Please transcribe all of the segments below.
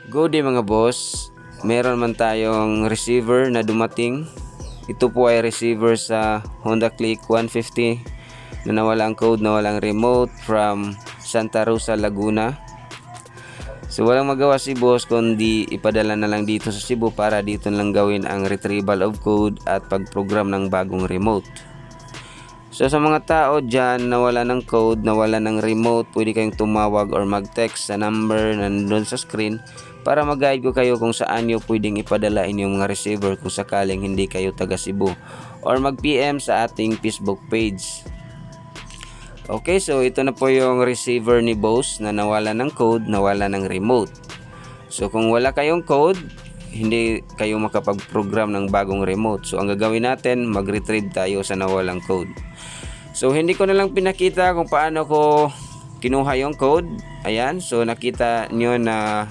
Good day mga boss. Meron man tayong receiver na dumating. Ito po ay receiver sa Honda Click 150 na nawala ang code, nawala ang remote from Santa Rosa, Laguna. So walang magawa si boss kundi ipadala na lang dito sa Cebu para dito lang gawin ang retrieval of code at pag-program ng bagong remote. So sa mga tao dyan nawala ng code, nawala ng remote, pwede kayong tumawag or mag-text sa number na nandun sa screen para mag-guide ko kayo kung saan nyo pwedeng ipadala inyong mga receiver kung sakaling hindi kayo taga Cebu, or mag-PM sa ating Facebook page. Okay, so ito na po yung receiver ni boss na nawala ng code, nawala ng remote. So kung wala kayong code, hindi kayo makapag-program ng bagong remote. So ang gagawin natin, mag-retrieve tayo sa nawalang code. So hindi ko na lang pinakita kung paano ko kinuha yung code. Ayan, so nakita nyo na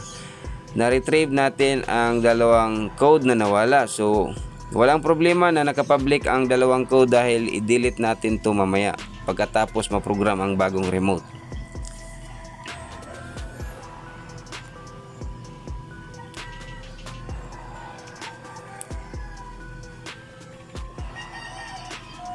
na-retrieve natin ang dalawang code na nawala. So walang problema na nakapublic ang dalawang code dahil i-delete natin to mamaya pagkatapos ma-program ang bagong remote.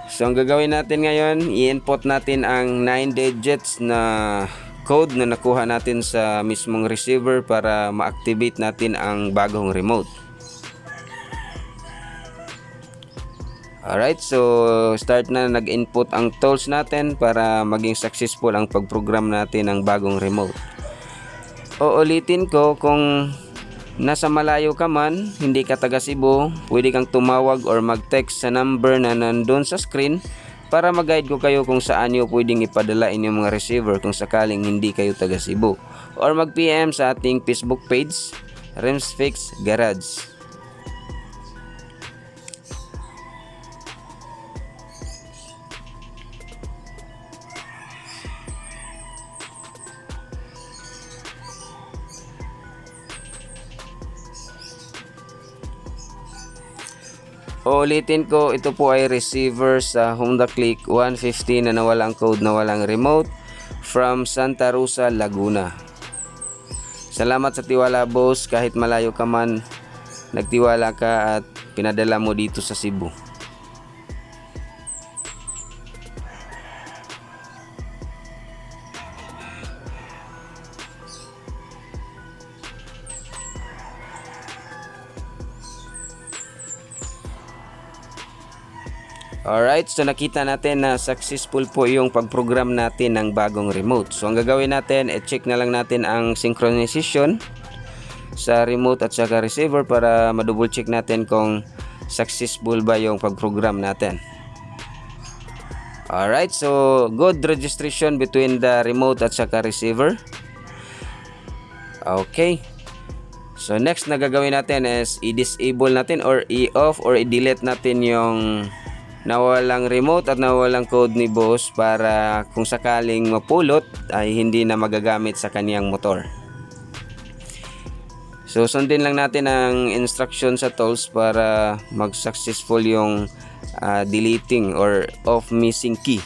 So ang gagawin natin ngayon, i-input natin ang 9 digits na code na nakuha natin sa mismong receiver para ma-activate natin ang bagong remote. Alright, so start na nag-input ang tools natin para maging successful ang pag-program natin ng bagong remote. Uulitin ko, kung nasa malayo ka man, hindi ka taga Cebu, pwede kang tumawag or mag-text sa number na nandun sa screen para mag-guide ko kayo kung saan nyo pwedeng ipadala inyong mga receiver kung sakaling hindi kayo taga Cebu, or mag-PM sa ating Facebook page, Rims Fix Garage. Uulitin ko, ito po ay receiver sa Honda Click 150 na nawala ang code, nawala ang remote from Santa Rosa, Laguna. Salamat sa tiwala boss, kahit malayo ka man, nagtiwala ka at pinadala mo dito sa Cebu. Alright, so nakita natin na successful po yung pag-program natin ng bagong remote. So ang gagawin natin, check na lang natin ang synchronization sa remote at saka receiver para ma-double check natin kung successful ba yung pag-program natin. Alright, so good registration between the remote at saka receiver. Okay. So next na gagawin natin is i-disable natin or i-off or i-delete natin yung nawalang remote at nawalang code ni boss para kung sakaling mapulot ay hindi na magagamit sa kaniyang motor. So sundin lang natin ang instruction sa tools para mag-successful yung deleting or off missing key.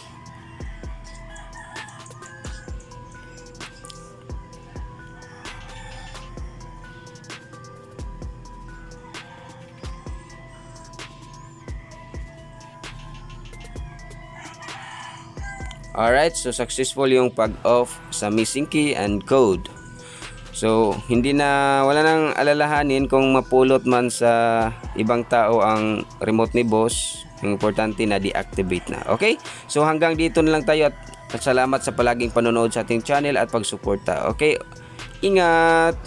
Alright, so successful yung pag-off sa missing key and code. So wala nang alalahanin kung mapulot man sa ibang tao ang remote ni boss. Ang importante na deactivate na. Okay? So hanggang dito na lang tayo at salamat sa palaging panonood sa ating channel at pagsuporta. Okay? Ingat!